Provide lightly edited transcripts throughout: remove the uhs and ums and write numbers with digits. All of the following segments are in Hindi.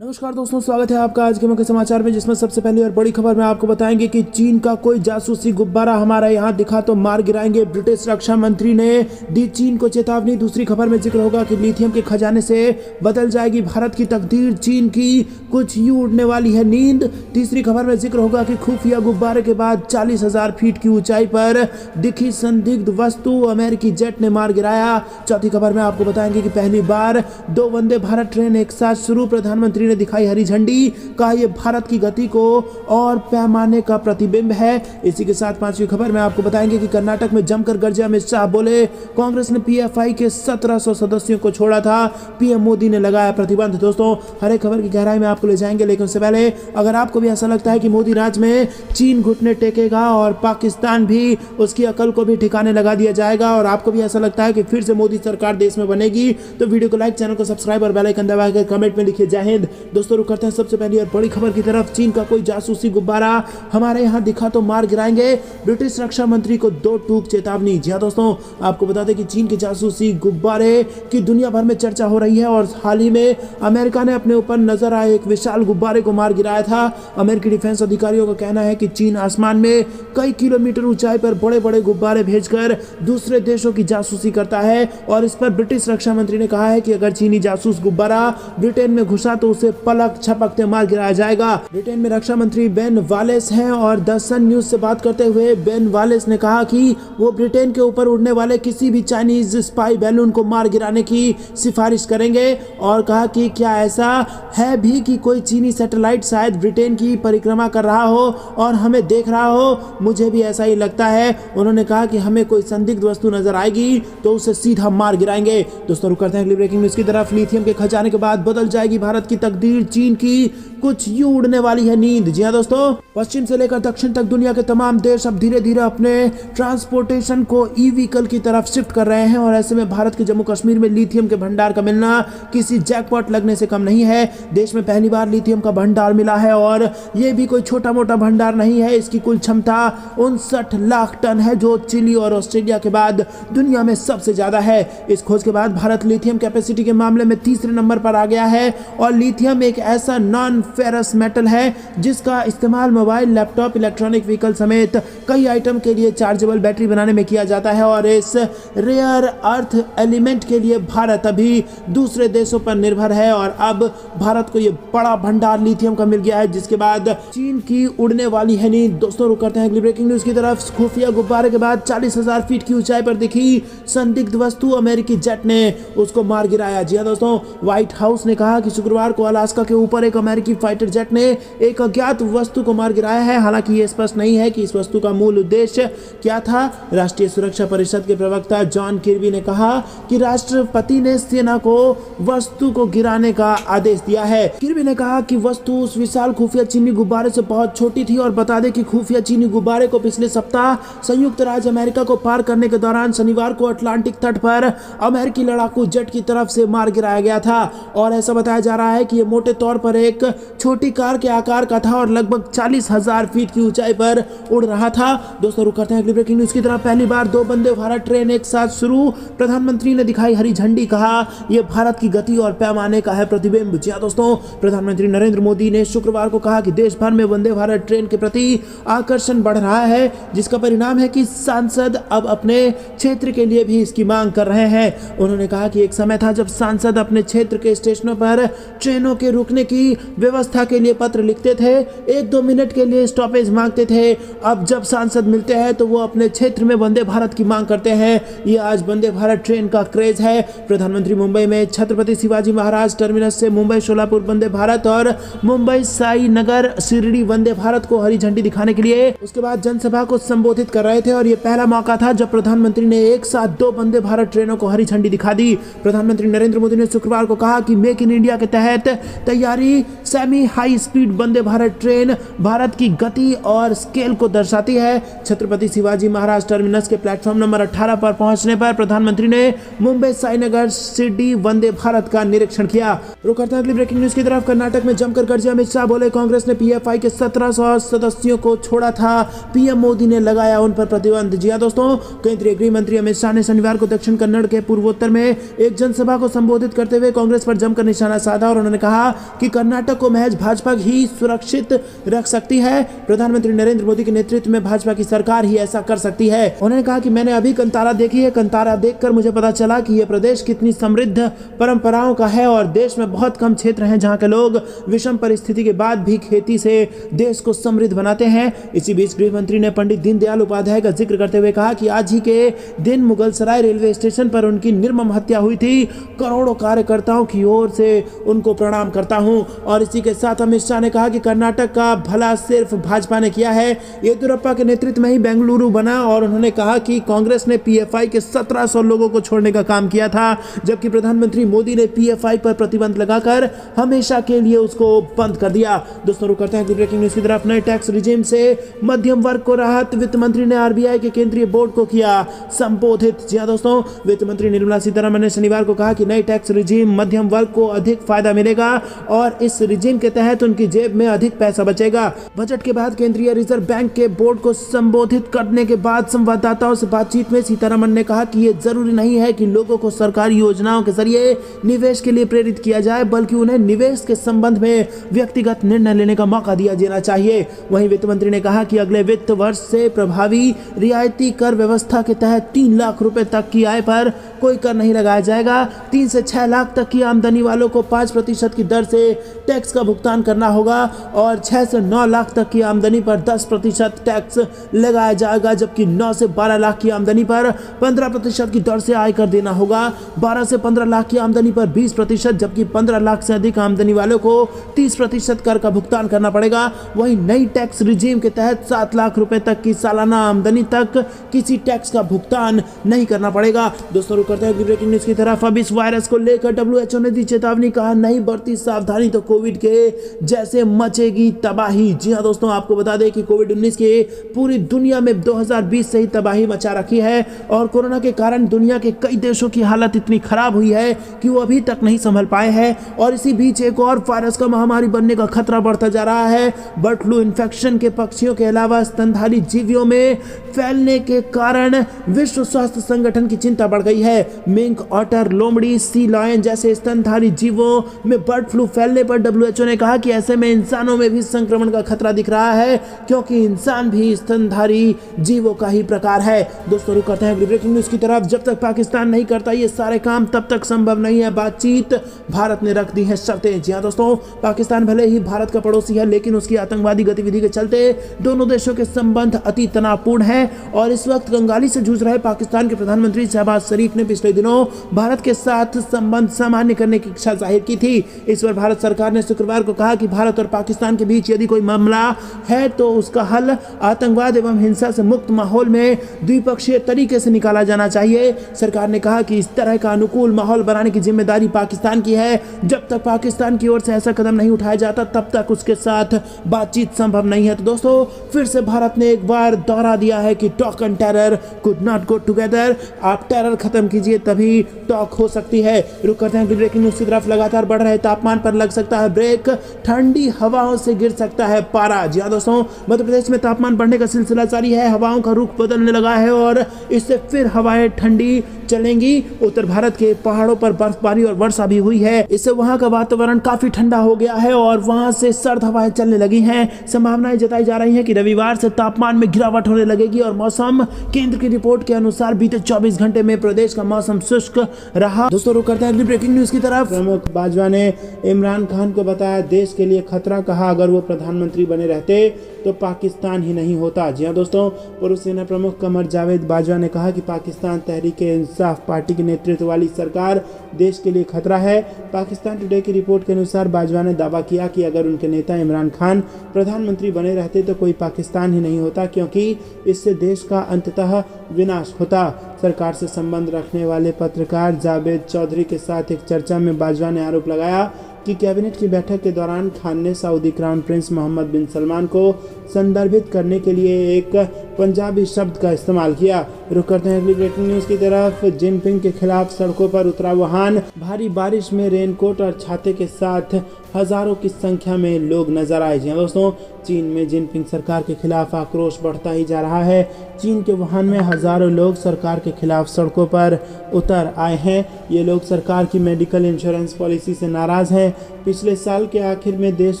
नमस्कार दोस्तों, स्वागत है आपका आज के मुख्य समाचार में, जिसमें सबसे पहली और बड़ी खबर में आपको बताएंगे कि चीन का कोई जासूसी गुब्बारा हमारे यहाँ दिखा तो मार गिराएंगे। ब्रिटिश रक्षा मंत्री ने दी चीन को चेतावनी। दूसरी खबर में जिक्र होगा कि लिथियम के खजाने से बदल जाएगी भारत की तकदीर, चीन की कुछ यूं उड़ने वाली है नींद। तीसरी खबर में जिक्र होगा कि खुफिया गुब्बारे के बाद 40,000 फीट की ऊंचाई पर दिखी संदिग्ध वस्तु, अमेरिकी जेट ने मार गिराया। चौथी खबर में आपको बताएंगे कि पहली बार 2 वंदे भारत ट्रेन एक साथ शुरू, प्रधानमंत्री ने दिखाई हरी झंडी, कहा यह भारत की गति को और पैमाने का प्रतिबिंब है। इसी के साथ पांचवी खबर में आपको बताएंगे कि कर्नाटक में जमकर गरजे अमित शाह, बोले कांग्रेस ने पीएफआई के 1700 सदस्यों को छोड़ा था, पीएम मोदी ने लगाया प्रतिबंध। दोस्तों, हर एक खबर की गहराई में आपको ले जाएंगे, लेकिन उससे पहले अगर आपको भी ऐसा लगता है कि मोदी राज में चीन घुटने टेकेगा और पाकिस्तान भी उसकी अकल को भी ठिकाने लगा दिया जाएगा, और आपको भी ऐसा लगता है कि फिर से मोदी सरकार देश में बनेगी, तो वीडियो को लाइक, चैनल को सब्सक्राइब और बेल आइकन दबाकर कमेंट में लिखिए जय हिंद। दोस्तों, रुक करते हैं सबसे पहली और बड़ी खबर की तरफ। चीन का कोई जासूसी गुब्बारा हमारे यहां दिखा तो मार गिराएंगे, ब्रिटिश रक्षा मंत्री को 2 टूक चेतावनी। जी हां दोस्तों, आपको बता दें कि चीन के जासूसी गुब्बारे की दुनिया भर में चर्चा हो रही है, और हाल ही में अमेरिका ने अपने ऊपर नजर आए एक विशाल गुब्बारे को मार गिराया था। अमेरिकी डिफेंस अधिकारियों का कहना है कि चीन आसमान में कई किलोमीटर ऊंचाई पर बड़े बड़े गुब्बारे भेजकर दूसरे देशों की जासूसी करता है, और इस पर ब्रिटिश रक्षा मंत्री ने कहा है कि अगर चीनी जासूस गुब्बारा ब्रिटेन में घुसा तो उसे पलक झपकते मार गिराया जाएगा। ब्रिटेन में रक्षा मंत्री बेन वालेस हैं, और द सन न्यूज से बात करते हुए बेन वालेस ने कहा कि वो ब्रिटेन के ऊपर उड़ने वाले किसी भी चाइनीज स्पाई बैलून को मार गिराने की सिफारिश करेंगे, और कहा कि क्या ऐसा है भी कि कोई चीनी सैटेलाइट शायद ब्रिटेन की परिक्रमा कर रहा हो और हमें देख रहा हो, मुझे भी ऐसा ही लगता है। उन्होंने कहा कि हमें कोई संदिग्ध वस्तु नजर आएगी तो उसे सीधा मार गिराएंगे। दोस्तों, रुक करते हैं अगली ब्रेकिंग न्यूज की तरफ। लिथियम के खजाने के बाद बदल जाएगी भारत की तकदीर, चीन की कुछ यूं उड़ने वाली है नींद। जी हां दोस्तों, पश्चिम से लेकर दक्षिण तक दुनिया के तमाम देश अब धीरे धीरे अपने ट्रांसपोर्टेशन को ई व्हीकल की तरफ शिफ्ट कर रहे हैं, और ऐसे में भारत के जम्मू कश्मीर में लिथियम के भंडार का मिलना किसी जैकपॉट लगने से कम नहीं है। देश में पहली बार लिथियम का भंडार मिला है, और यह भी कोई छोटा मोटा भंडार नहीं है। इसकी कुल क्षमता 59 लाख टन है, जो चिली और ऑस्ट्रेलिया के बाद दुनिया में सबसे ज्यादा है। इस खोज के बाद भारत लिथियम कैपेसिटी के मामले में तीसरे नंबर पर आ गया है, और लिथियम एक ऐसा नॉन फेरस मेटल है जिसका इस्तेमाल मोबाइल, लैपटॉप, इलेक्ट्रॉनिक व्हीकल समेत कई आइटम के लिए चार्जेबल बैटरी बनाने में किया जाता है, और इस रेयर अर्थ एलिमेंट के लिए भारत अभी दूसरे देशों पर निर्भर है, और अब भारत को यह बड़ा भंडार लिथियम का मिल गया है, जिसके बाद चीन की उड़ने वाली है नींद। दोस्तों, रुक करते हैं अगली ब्रेकिंग न्यूज की तरफ। खुफिया गुब्बारे के बाद 40,000 फीट की ऊंचाई पर दिखी संदिग्ध वस्तु, अमेरिकी जेट ने उसको मार गिराया। जी हां दोस्तों, व्हाइट हाउस ने कहा कि शुक्रवार को अलास्का के ऊपर एक अमेरिकी फाइटर जेट ने एक अज्ञात वस्तु को मार गिराया है। हालांकि यह स्पष्ट नहीं है कि इस वस्तु का मूल उद्देश्य क्या था। राष्ट्रीय सुरक्षा परिषद के प्रवक्ता जॉन किर्बी ने कहा कि राष्ट्रपति ने सेना को वस्तु को गिराने का आदेश दिया है। किर्बी ने कहा कि वस्तु उस विशाल खुफिया चीनी गुब्बारे से बहुत छोटी थी, और बता दें कि खुफिया चीनी गुब्बारे को पिछले सप्ताह संयुक्त राज्य अमेरिका को पार करने के दौरान शनिवार को अटलांटिक तट पर अमेरिकी लड़ाकू जेट की तरफ से मार गिराया गया था, और ऐसा बताया जा रहा है कि यह मोटे तौर पर एक छोटी कार के आकार का था और लगभग 40,000 फीट की ऊंचाई पर उड़ रहा था। दोस्तों, रुक करते हैं अगली ब्रेकिंग न्यूज की तरफ। पहली बार 2 वंदे भारत ट्रेन एक साथ शुरू, प्रधानमंत्री ने दिखाई हरी झंडी, कहा यह भारत की गति और पैमाने का है प्रतिबिंब। जी हां दोस्तों, प्रधानमंत्री नरेंद्र मोदी ने शुक्रवार को कहा कि देश भर में वंदे भारत ट्रेन के प्रति आकर्षण बढ़ रहा है, जिसका परिणाम है कि सांसद अब अपने क्षेत्र के लिए भी इसकी मांग कर रहे हैं। उन्होंने कहा कि एक समय था जब सांसद अपने क्षेत्र के स्टेशनों पर ट्रेनों के रुकने की व्यवस्था के लिए पत्र लिखते थे, 1-2 मिनट के लिए स्टॉपेज मांगते थे। अब जब सांसद मिलते हैं तो वो अपने क्षेत्र में वंदे भारत की मांग करते हैं। ये आज वंदे भारत ट्रेन का क्रेज है। प्रधानमंत्री मुंबई में छत्रपति शिवाजी महाराज टर्मिनस से मुंबई शोलापुर वंदे भारत और मुंबई साईनगर शिरडी वंदे भारत को हरी झंडी दिखाने के लिए उसके बाद जनसभा को संबोधित कर रहे थे, और ये पहला मौका था जब प्रधानमंत्री ने एक साथ 2 वंदे भारत ट्रेनों को हरी झंडी दिखा दी। प्रधानमंत्री नरेंद्र मोदी ने शुक्रवार को कहा कि मेक इन इंडिया के तहत तैयारी semi high speed Vande Bharat train Bharat की गति और स्केल को दर्शाती है। छत्रपति शिवाजी महाराज टर्मिनस के प्लेटफॉर्म नंबर 18 पर पहुंचने पर प्रधानमंत्री ने मुंबई साईनगर शिरडी वंदे भारत का निरीक्षण किया। रुक करते हैं अगली ब्रेकिंग न्यूज की तरफ। कर्नाटक में जमकर गरजे अमित शाह, बोले कांग्रेस ने पीएफआई के 1700 सदस्यों को छोड़ा था, पीएम मोदी ने लगाया उन पर प्रतिबंध। जी हां दोस्तों, केंद्रीय गृह मंत्री अमित शाह ने शनिवार को दक्षिण कन्नड़ के पूर्वोत्तर में एक जनसभा को संबोधित करते हुए कांग्रेस पर जमकर निशाना साधा, और उन्होंने कहा कहा कि कर्नाटक को महज भाजपा ही सुरक्षित रख सकती है। प्रधानमंत्री नरेंद्र मोदी के नेतृत्व में भाजपा की सरकार ही ऐसा कर सकती है। उन्होंने कहा कि मैंने अभी कंतारा देखी है, कंतारा देखकर मुझे पता चला कि यह प्रदेश कितनी समृद्ध परंपराओं का है और देश में बहुत कम क्षेत्र हैं जहां के लोग विषम परिस्थिति के बाद भी खेती से देश को समृद्ध बनाते हैं। इसी बीच गृह मंत्री ने पंडित दीनदयाल उपाध्याय का जिक्र करते हुए कहा कि आज ही के दिन मुगलसराय रेलवे स्टेशन पर उनकी निर्मम हत्या हुई थी। करोड़ों कार्यकर्ताओं की ओर से उनको प्रणाम करता हूं। और इसी के साथ अमित शाह ने कहा कि कर्नाटक का भला सिर्फ भाजपा ने किया है, येदियुरप्पा के नेतृत्व में ही बेंगलुरु बना। और उन्होंने कहा कि कांग्रेस ने पीएफआई के 1700 लोगों को छोड़ने का काम किया था, जबकि प्रधानमंत्री मोदी ने पीएफआई पर प्रतिबंध लगाकर हमेशा के लिए उसको बंद कर दिया। दोस्तों रुक करते हैं ब्रेकिंग न्यूज की तरफ। नए टैक्स रिजीम से मध्यम वर्ग को राहत, वित्त मंत्री ने आरबीआई के केंद्रीय बोर्ड को किया संबोधित। जी हां दोस्तों, वित्त मंत्री निर्मला सीतारमण ने शनिवार को कहा कि नई टैक्स रिजीम मध्यम वर्ग को अधिक फायदा मिलेगा और इस रिजीम के तहत उनकी जेब में अधिक पैसा बचेगा। बजट के बाद केंद्रीय रिजर्व बैंक के बोर्ड को संबोधित करने के बाद संवाददाताओं से बातचीत में सीतारमण ने कहा कि यह जरूरी नहीं है कि लोगों को सरकारी योजनाओं के जरिए निवेश के लिए प्रेरित किया जाए, बल्कि उन्हें निवेश के संबंध में व्यक्तिगत निर्णय लेने का मौका दिया जाना चाहिए। वहीं वित्त मंत्री ने कहा कि अगले वित्त वर्ष से प्रभावी रियायती कर व्यवस्था के तहत 3 लाख रुपए तक की आय पर कोई कर नहीं लगाया जाएगा। 3 से 6 लाख तक की आमदनी वालों को 5% की दर से टैक्स का भुगतान करना होगा और 6 से 9 लाख तक की आमदनी पर 10% टैक्स लगाया जाएगा, जबकि 9 से 12 लाख की आमदनी पर 15% की दर से आयकर देना होगा। 12 से 15 लाख की आमदनी पर 20%, जबकि 15 लाख से अधिक आमदनी वालों को 30% कर का भुगतान करना पड़ेगा। वहीं नई टैक्स रिजीम के तहत 7 लाख रुपए तक की सालाना आमदनी तक किसी टैक्स का भुगतान नहीं करना पड़ेगा। दोस्तों रुक करते हैं ब्रेकिंग न्यूज की तरफ। अब इस वायरस को लेकर डब्ल्यूएचओ ने दी चेतावनी, कहा नहीं बरती सावधानी तो कोविड के जैसे मचेगी तबाही। जी हां दोस्तों, आपको बता दें कि कोविड-19 के पूरी दुनिया में 2020 से ही तबाही मचा रखी है और कोरोना के कारण दुनिया के कई देशों की हालत इतनी खराब हुई है कि वो अभी तक नहीं संभल पाए हैं। और इसी बीच एक और वायरस का महामारी बनने का खतरा बढ़ता जा रहा है। बर्ड फ्लू इन्फेक्शन के पक्षियों के अलावा स्तनधारी जीवियों में फैलने के कारण विश्व स्वास्थ्य संगठन की चिंता बढ़ गई है। मिंक, ऑटर, लोमड़ी, सी लायन जैसे स्तनधारी जीवों में बर्ड फ्लू फैलने पर डब्ल्यूएचओ ने कहा कि ऐसे में इंसानों में भी संक्रमण का खतरा दिख रहा है, क्योंकि इंसान भी स्तनधारी जीवों का ही प्रकार है। दोस्तों रुक करते हैं ब्रेकिंग न्यूज की तरफ। जब तक पाकिस्तान नहीं करता ये सारे काम तब तक संभव नहीं है बातचीत, भारत ने रख दी है शर्तें। जी हां दोस्तों, पाकिस्तान भले ही भारत का पड़ोसी है, लेकिन उसकी आतंकवादी गतिविधि के चलते दोनों देशों के संबंध अति तनावपूर्ण है। और इस वक्त कंगाली से जूझ रहे पाकिस्तान के प्रधानमंत्री शहबाज शरीफ ने पिछले दिनों भारत के साथ संबंध सामान्य करने की इच्छा जाहिर की थी। इस पर भारत सरकार ने शुक्रवार को कहा कि भारत और पाकिस्तान के बीच यदि कोई मामला है तो उसका हल आतंकवाद एवं हिंसा से मुक्त माहौल में द्विपक्षीय तरीके से निकाला जाना चाहिए। सरकार ने कहा कि इस तरह का अनुकूल माहौल बनाने की जिम्मेदारी पाकिस्तान की है। जब तक पाकिस्तान की ओर से ऐसा कदम नहीं उठाया जाता तब तक उसके साथ बातचीत संभव नहीं है। तो दोस्तों, फिर से भारत ने एक बार दोहरा दिया है कि talk and terror could not go together. आप टेरर खत्म कीजिए तभी टॉक हो सकती है। रुक करते हैं ब्रेकिंग न्यूज की तरफ। लगातार बढ़ रहे तापमान पर लग सकता है ब्रेक, ठंडी हवाओं से गिर सकता है पारा। जी हां दोस्तों, मध्य प्रदेश में तापमान बढ़ने का सिलसिला जारी है। हवाओं का रुख बदलने लगा है और इससे फिर हवाएं ठंडी चलेंगी। उत्तर भारत के पहाड़ों पर बर्फबारी और वर्षा भी हुई है। इससे वहां का वातावरण काफी ठंडा हो गया है और वहां से सर्द हवाएं चलने लगी हैं। संभावनाएं जताई जा रही हैं कि रविवार से तापमान में गिरावट होने लगेगी और मौसम केंद्र की रिपोर्ट के अनुसार बीते 24 घंटे में प्रदेश का मौसम शुष्क रहा। दोस्तों रुक करते हैं अगली ब्रेकिंग न्यूज की तरफ। प्रमुख बाजवा ने इमरान खान को बताया देश के लिए खतरा, कहा अगर वो प्रधानमंत्री बने रहते तो पाकिस्तान ही नहीं होता। जी हां दोस्तों, पूर्व सेना प्रमुख कमर जावेद बाजवा ने कहा कि पाकिस्तान तहरीक-ए-इंसाफ पार्टी के नेतृत्व वाली सरकार देश के लिए खतरा है। पाकिस्तान टुडे की रिपोर्ट के अनुसार बाजवा ने दावा किया कि अगर उनके नेता इमरान खान प्रधानमंत्री बने रहते तो कोई पाकिस्तान ही नहीं होता, क्योंकि इससे देश का अंततः विनाश होता। सरकार से संबंध रखने वाले पत्रकार जावेद चौधरी के साथ एक चर्चा में बाजवा ने आरोप लगाया कि कैबिनेट की बैठक के दौरान खान ने सऊदी क्राउन प्रिंस मोहम्मद बिन सलमान को संदर्भित करने के लिए एक पंजाबी शब्द का इस्तेमाल किया। रुक करते हैं अगली ब्रेकिंग न्यूज की तरफ। जिनपिंग के खिलाफ सड़कों पर उतरा वुहान, भारी बारिश में रेनकोट और छाते के साथ हजारों की संख्या में लोग नजर आए। जी हाँ दोस्तों, चीन में जिनपिंग सरकार के खिलाफ आक्रोश बढ़ता ही जा रहा है। चीन के वुहान में हजारों लोग सरकार के खिलाफ सड़कों पर उतर आए हैं। ये लोग सरकार की मेडिकल इंश्योरेंस पॉलिसी से नाराज हैं। पिछले साल के आखिर में देश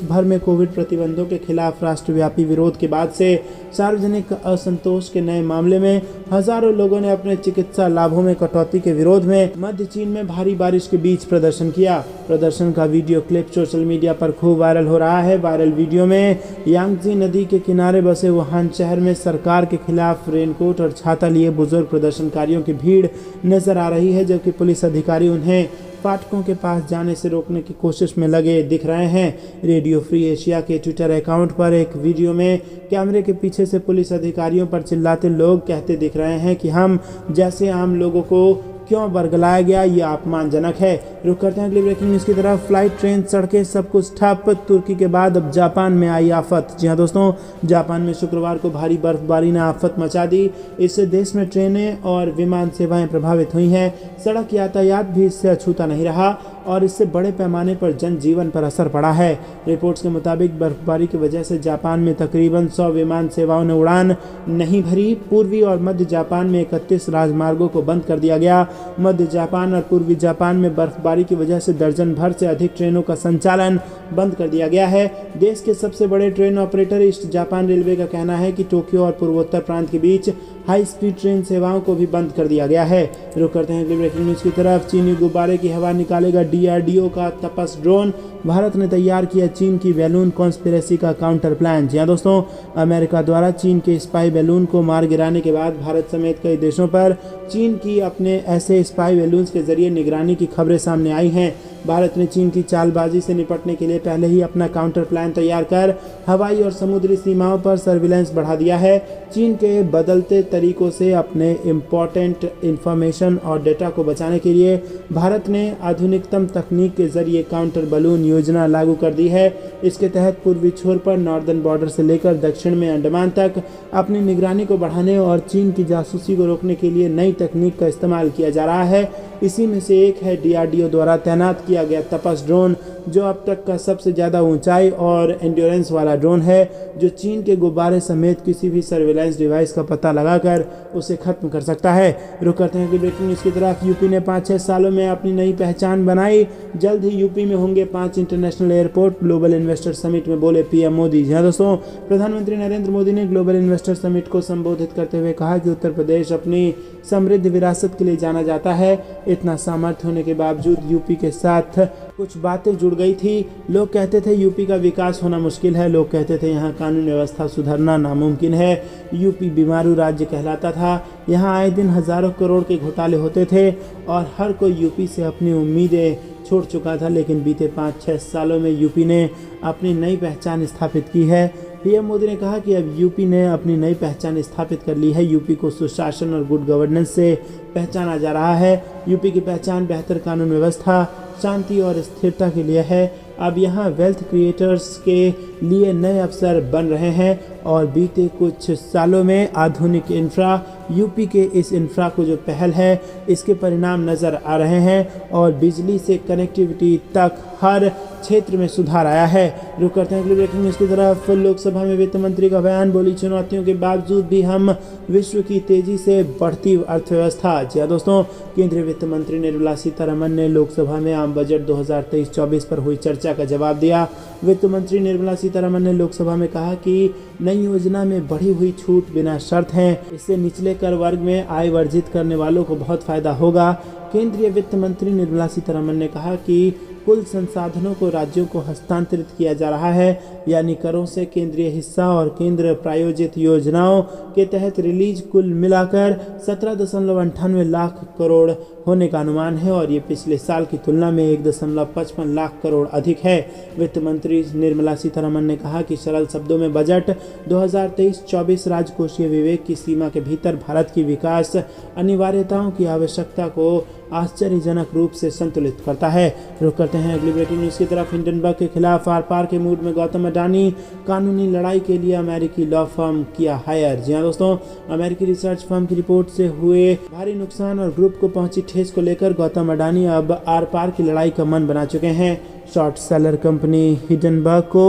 भर में कोविड प्रतिबंधों के खिलाफ राष्ट्रव्यापी विरोध के बाद से सार्वजनिक असंतोष के नए मामले में हजारों लोगों ने अपने चिकित्सा लाभों में कटौती के विरोध में मध्य चीन में भारी बारिश के बीच प्रदर्शन किया। प्रदर्शन का वीडियो क्लिप सोशल मीडिया पर खूब वायरल हो रहा है। वायरल वीडियो में यांगजी नदी के किनारे बसे वुहान शहर में सरकार के खिलाफ रेनकोट और छाता लिए बुजुर्ग प्रदर्शनकारियों की भीड़ नजर आ रही है, जबकि पुलिस अधिकारी उन्हें फाटकों के पास जाने से रोकने की कोशिश में लगे दिख रहे हैं। रेडियो फ्री एशिया के ट्विटर अकाउंट पर एक वीडियो में कैमरे के पीछे से पुलिस अधिकारियों पर चिल्लाते लोग कहते दिख रहे हैं कि हम जैसे आम लोगों को क्यों बरगलाया गया, ये अपमानजनक है। रुक करते हैं अगली ब्रेकिंग न्यूज़ की तरफ। फ्लाइट, ट्रेन, सड़कें सब कुछ ठप। तुर्की के बाद अब जापान में आई आफत। जी हाँ दोस्तों, जापान में शुक्रवार को भारी बर्फबारी ने आफत मचा दी। इससे देश में ट्रेनें और विमान सेवाएं प्रभावित हुई हैं। सड़क यातायात भी इससे अछूता नहीं रहा और इससे बड़े पैमाने पर जनजीवन पर असर पड़ा है। रिपोर्ट्स के मुताबिक बर्फबारी की वजह से जापान में तकरीबन 100 विमान सेवाओं ने उड़ान नहीं भरी। पूर्वी और मध्य जापान में 31 राजमार्गों को बंद कर दिया गया। मध्य जापान और पूर्वी जापान में बर्फबारी की वजह से दर्जन भर से अधिक ट्रेनों का संचालन बंद कर दिया गया है। देश के सबसे बड़े train operator east Japan railway का कहना है कि टोक्यो और पूर्वोत्तर प्रांत के बीच हाई स्पीड ट्रेन सेवाओं को भी बंद कर दिया गया है। रुक करते हैं अगली ब्रेकिंग न्यूज़ की तरफ। चीनी गुब्बारे की हवा निकालेगा डीआरडीओ का तपस ड्रोन। भारत ने तैयार किया चीन की बैलून कॉन्स्पिरेसी का काउंटर प्लान। जी हाँ दोस्तों, अमेरिका द्वारा चीन के स्पाई बैलून को मार गिराने के बाद भारत समेत कई देशों पर चीन की अपने ऐसे स्पाई बैलून के जरिए निगरानी की खबरें सामने आई हैं। भारत ने चीन की चालबाजी से निपटने के लिए पहले ही अपना काउंटर प्लान तैयार कर हवाई और समुद्री सीमाओं पर सर्विलेंस बढ़ा दिया है। चीन के बदलते तरीकों से अपने इम्पोर्टेंट इंफॉर्मेशन और डेटा को बचाने के लिए भारत ने आधुनिकतम तकनीक के जरिए काउंटर बलून योजना लागू कर दी है। इसके तहत पूर्वी छोर पर नॉर्दर्न बॉर्डर से लेकर दक्षिण में अंडमान तक अपनी निगरानी को बढ़ाने और चीन की जासूसी को रोकने के लिए नई तकनीक का इस्तेमाल किया जा रहा है। इसी में से एक है डीआरडीओ द्वारा तैनात किया गया तपस ड्रोन, जो अब तक का सबसे ज़्यादा ऊंचाई और एंड्योरेंस वाला ड्रोन है, जो चीन के गुब्बारे समेत किसी भी सर्विलांस डिवाइस का पता लगाकर उसे खत्म कर सकता है। रुक करते हैं कि ब्रेकिंग न्यूज़ की तरफ। यूपी ने 5-6 सालों में अपनी नई पहचान बनाई। जल्द ही यूपी में होंगे 5 international airport, global investor summit में बोले पीएम मोदी। जी हाँ दोस्तों, प्रधानमंत्री नरेंद्र मोदी ने ग्लोबल इन्वेस्टर समिट को संबोधित करते हुए कहा कि उत्तर प्रदेश अपनी समृद्ध विरासत के लिए जाना जाता है। इतना सामर्थ्य होने के बावजूद यूपी के साथ कुछ बातें जुड़ गई थी। लोग कहते थे यूपी का विकास होना मुश्किल है। लोग कहते थे यहाँ कानून व्यवस्था सुधरना नामुमकिन है। यूपी बीमारू राज्य कहलाता था। यहाँ आए दिन हजारों करोड़ के घोटाले होते थे और हर कोई यूपी से अपनी उम्मीदें छोड़ चुका था। लेकिन बीते 5-6 सालों में यूपी ने अपनी नई पहचान स्थापित की है। पीएम मोदी ने कहा कि अब यूपी ने अपनी नई पहचान स्थापित कर ली है। यूपी को सुशासन और गुड गवर्नेंस से पहचाना जा रहा है। यूपी की पहचान बेहतर कानून व्यवस्था, शांति और स्थिरता के लिए है। अब यहाँ वेल्थ क्रिएटर्स के लिए नए अवसर बन रहे हैं और बीते कुछ सालों में आधुनिक इंफ्रा, यूपी के इस इंफ्रा को जो पहल है, इसके परिणाम नज़र आ रहे हैं और बिजली से कनेक्टिविटी तक हर क्षेत्र में सुधार आया है। रुक करते हैं अगली ब्रेकिंग न्यूज़ की तरफ। लोकसभा में वित्त मंत्री का बयान, बोली चुनौतियों के बावजूद भी हम विश्व की तेजी से बढ़ती अर्थव्यवस्था। जी हाँ दोस्तों, केंद्रीय वित्त मंत्री निर्मला सीतारमण ने लोकसभा में आम बजट 2023-24 पर हुई चर्चा का जवाब दिया। वित्त मंत्री निर्मला सीतारमण ने लोकसभा में कहा कि नई योजना में बढ़ी हुई छूट बिना शर्त है। इससे निचले कर वर्ग में आय वर्जित करने वालों को बहुत फायदा होगा। केंद्रीय वित्त मंत्री निर्मला सीतारमण ने कहा कि कुल संसाधनों को राज्यों को हस्तांतरित किया जा रहा है, यानी करों से केंद्रीय हिस्सा और केंद्र प्रायोजित योजनाओं के तहत रिलीज कुल मिलाकर 17.98 लाख करोड़ होने का अनुमान है और ये पिछले साल की तुलना में 1.55 लाख करोड़ अधिक है। वित्त मंत्री निर्मला सीतारमण ने कहा कि सरल शब्दों में बजट 2023-24 राजकोषीय विवेक की सीमा के भीतर भारत की विकास अनिवार्यताओं की आवश्यकता को आश्चर्यजनक रूप से संतुलित करता है। रुक करते हैं अगली ब्रेकिंग न्यूज़ की तरफ। हिंडनबर्ग के खिलाफ आर पार के मूड में गौतम अडानी, कानूनी लड़ाई के लिए अमेरिकी लॉ फर्म किया हायर। जी हाँ दोस्तों, अमेरिकी रिसर्च फर्म की रिपोर्ट से हुए भारी नुकसान और ग्रुप को पहुंची ठेस खेज को लेकर गौतम अडानी अब आर पार की लड़ाई का मन बना चुके हैं। शॉर्ट सेलर कंपनी हिंडनबर्ग को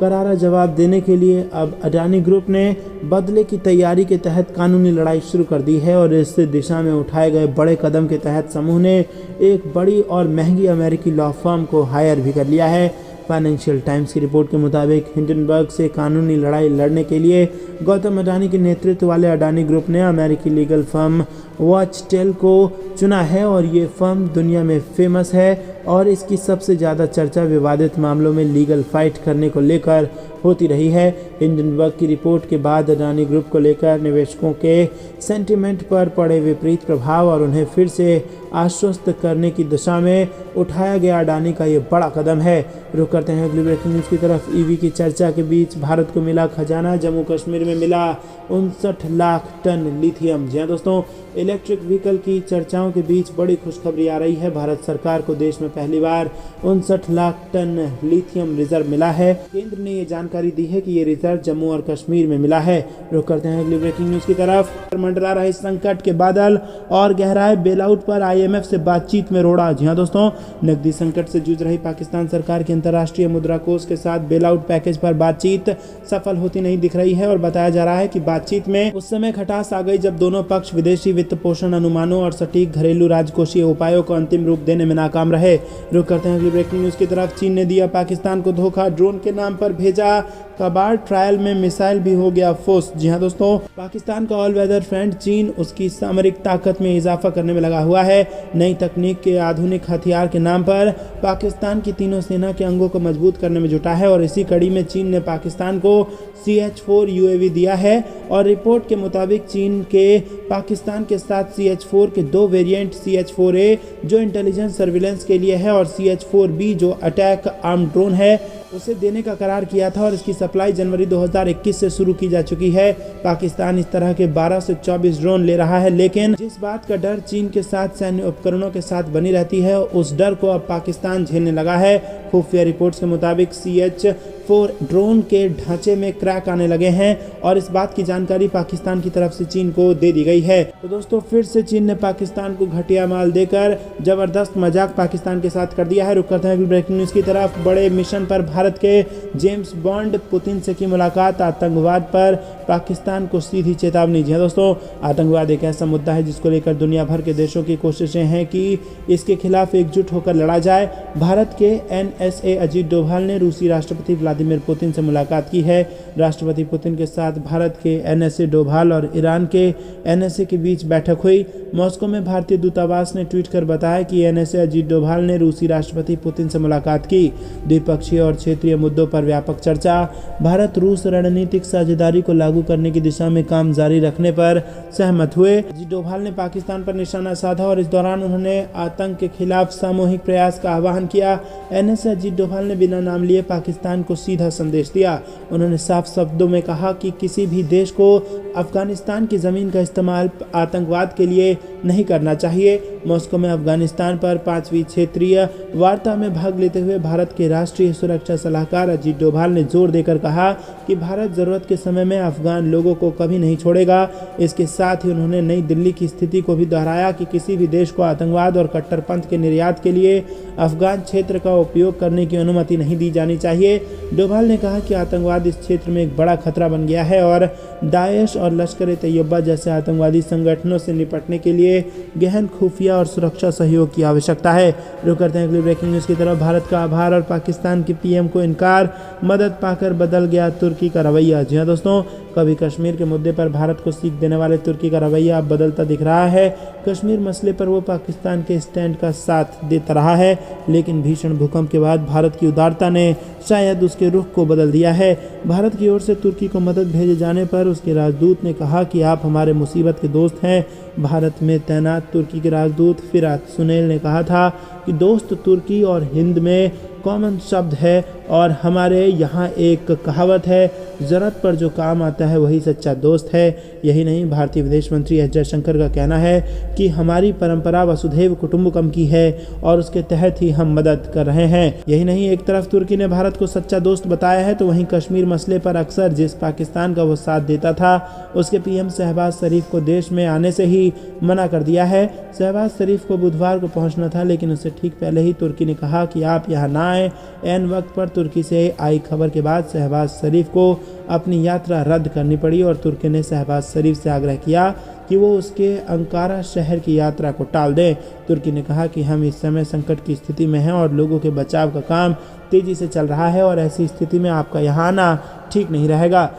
करारा जवाब देने के लिए अब अडानी ग्रुप ने बदले की तैयारी के तहत कानूनी लड़ाई शुरू कर दी है और इस दिशा में उठाए गए बड़े कदम के तहत समूह ने एक बड़ी और महंगी अमेरिकी लॉ फर्म को हायर भी कर लिया है। फाइनेंशियल टाइम्स की रिपोर्ट के मुताबिक हिंडनबर्ग से कानूनी लड़ाई लड़ने के लिए गौतम अडानी के नेतृत्व वाले अडानी ग्रुप ने अमेरिकी लीगल फर्म वॉचटेल को चुना है और ये फर्म दुनिया में फेमस है और इसकी सबसे ज़्यादा चर्चा विवादित मामलों में लीगल फाइट करने को लेकर होती रही है। हिंडनबर्ग की रिपोर्ट के बाद अडानी ग्रुप को लेकर निवेशकों के सेंटिमेंट पर पड़े विपरीत प्रभाव और उन्हें फिर से आश्वस्त करने की दिशा में उठाया गया अडानी का ये बड़ा कदम है। रुक करते हैं अगली ब्रेकिंग न्यूज़ की तरफ। ईवी की चर्चा के बीच भारत को मिला खजाना, जम्मू कश्मीर में मिला 59 लाख टन लिथियम। जी हाँ दोस्तों, इलेक्ट्रिक व्हीकल की चर्चाओं के बीच बड़ी खुशखबरी आ रही है। भारत सरकार को देश में पहली बार 59 लाख टन लिथियम रिजर्व मिला है। केंद्र ने ये जानकारी दी है कि ये रिजर्व जम्मू और कश्मीर में मिला है। रुक करते हैं अगली ब्रेकिंग न्यूज़ की तरफ। मंडरा रहे संकट के बादल और गहराए, बेल आउट पर IMF से बातचीत में रोड़ा। जी हाँ दोस्तों, नकदी संकट से जूझ रही पाकिस्तान सरकार की अंतर्राष्ट्रीय मुद्रा कोष के साथ बेल आउट पैकेज पर बातचीत सफल होती नहीं दिख रही है और बताया जा रहा है कि बातचीत में उस समय खटास आ गई जब दोनों पक्ष विदेशी वित्त पोषण अनुमानों और सटीक घरेलू राजकोषीय उपायों को अंतिम रूप देने में नाकाम रहे। रुक करते हैं अगली ब्रेकिंग न्यूज़ की तरफ। चीन ने दिया पाकिस्तान को धोखा, ड्रोन के नाम पर भेजा कबाड़, ट्रायल में मिसाइल भी हो गया फुस। जी हाँ दोस्तों, पाकिस्तान का ऑल वेदर फ्रेंड चीन उसकी सामरिक ताकत में इजाफा करने में लगा हुआ है। नई तकनीक के आधुनिक हथियार के नाम पर पाकिस्तान की तीनों सेना के अंगों को मजबूत करने में जुटा है और इसी कड़ी में चीन ने पाकिस्तान को CH-4 UAV दिया है और रिपोर्ट के मुताबिक चीन के पाकिस्तान के साथ CH-4 के 2 वेरिएंट, CH-4A जो इंटेलिजेंस सर्विलेंस के लिए है और CH-4B जो अटैक आर्म ड्रोन है, उसे देने का करार किया था और इसकी सप्लाई जनवरी 2021 से शुरू की जा चुकी है। पाकिस्तान इस तरह के 12 से 24 ड्रोन ले रहा है, लेकिन जिस बात का डर चीन के साथ सैन्य उपकरणों के साथ बनी रहती है, उस डर को अब पाकिस्तान झेलने लगा है। खुफिया रिपोर्ट्स के मुताबिक CH-4 ड्रोन के ढांचे में क्रैक आने लगे हैं और इस बात की जानकारी पाकिस्तान की तरफ से चीन को दे दी गई है। तो दोस्तों, फिर से चीन ने पाकिस्तान को घटिया माल देकर जबरदस्त मजाक पाकिस्तान के साथ कर दिया है। रुक करते हैं ब्रेकिंग न्यूज़ की तरफ। बड़े मिशन पर भारत के जेम्स बॉन्ड पुतिन से की मुलाकात, आतंकवाद पर पाकिस्तान को सीधी चेतावनी। जी दोस्तों, आतंकवाद एक ऐसा मुद्दा है जिसको लेकर दुनिया भर के देशों की कोशिशें हैं कि इसके खिलाफ एकजुट होकर लड़ा जाए। भारत के NSA अजीत डोभाल ने रूसी राष्ट्रपति व्लादिमीर पुतिन से मुलाकात की है। राष्ट्रपति पुतिन के साथ भारत के NSA डोभाल और ईरान के NSA के बीच बैठक हुई। मॉस्को में भारतीय दूतावास ने ट्वीट कर बताया कि NSA अजीत डोभाल ने रूसी राष्ट्रपति पुतिन से मुलाकात की। द्विपक्षीय और क्षेत्रीय मुद्दों पर व्यापक चर्चा। भारत रूस रणनीतिक साझेदारी को लागू करने की दिशा में काम जारी रखने पर सहमत हुए। अजीत डोभाल ने पाकिस्तान पर निशाना साधा और इस दौरान उन्होंने आतंक के खिलाफ सामूहिक प्रयास का आह्वान किया। NSA अजीत डोभाल ने बिना नाम लिए पाकिस्तान को सीधा संदेश दिया। उन्होंने साफ शब्दों में कहा कि किसी भी देश को अफगानिस्तान की ज़मीन का इस्तेमाल आतंकवाद के लिए नहीं करना चाहिए। मॉस्को में अफगानिस्तान पर 5वीं क्षेत्रीय वार्ता में भाग लेते हुए भारत के राष्ट्रीय सुरक्षा सलाहकार अजीत डोभाल ने जोर देकर कहा कि भारत ज़रूरत के समय में अफगान लोगों को कभी नहीं छोड़ेगा। इसके साथ ही उन्होंने नई दिल्ली की स्थिति को भी दोहराया कि किसी भी देश को आतंकवाद और कट्टरपंथ के निर्यात के लिए अफगान क्षेत्र का उपयोग करने की अनुमति नहीं दी जानी चाहिए। डोभाल ने कहा कि आतंकवाद इस क्षेत्र में एक बड़ा खतरा बन गया है और दाएश और लश्कर-ए-तैयबा जैसे आतंकवादी संगठनों से निपटने के लिए गहन खुफिया और सुरक्षा सहयोग की आवश्यकता है। रुक करते हैं अगली ब्रेकिंग न्यूज़ की तरफ। भारत का आभार और पाकिस्तान के PM को इनकार, मदद पाकर बदल गया तुर्की का रवैया। जी हाँ दोस्तों, कभी कश्मीर के मुद्दे पर भारत को सीख देने वाले तुर्की का रवैया अब बदलता दिख रहा है। कश्मीर मसले पर वो पाकिस्तान के स्टैंड का साथ देता रहा है, लेकिन भीषण भूकंप के बाद भारत की उदारता ने शायद उसके रुख को बदल दिया है। भारत की ओर से तुर्की को मदद भेजे जाने पर उसके राजदूत ने कहा कि आप हमारे मुसीबत के दोस्त हैं। भारत में तैनात तुर्की के राजदूत फिरात सुनेल ने कहा था कि दोस्त तुर्की और हिंद में कॉमन शब्द है और हमारे यहाँ एक कहावत है, ज़रूरत पर जो काम आता है वही सच्चा दोस्त है। यही नहीं, भारतीय विदेश मंत्री एस जयशंकर का कहना है कि हमारी परंपरा वसुधैव कुटुंबकम की है और उसके तहत ही हम मदद कर रहे हैं। यही नहीं, एक तरफ तुर्की ने भारत को सच्चा दोस्त बताया है तो वहीं कश्मीर मसले पर अक्सर जिस पाकिस्तान का वो साथ देता था उसके पीएम शहबाज शरीफ को देश में आने से ही मना कर दिया है। शहबाज शरीफ को बुधवार को पहुंचना था, लेकिन उससे ठीक पहले ही तुर्की ने कहा कि आप यहां ना आए। ऐन वक्त पर तुर्की से आई खबर के बाद शहबाज शरीफ को अपनी यात्रा रद्द करनी पड़ी और तुर्की ने शहबाज शरीफ से आग्रह किया कि वो उसके अंकारा शहर की यात्रा को टाल दें। तुर्की ने कहा कि हम इस समय संकट की स्थिति में हैं और लोगों के बचाव का काम तेजी से चल रहा है और ऐसी स्थिति में आपका यहाँ आना ठीक नहीं रहेगा।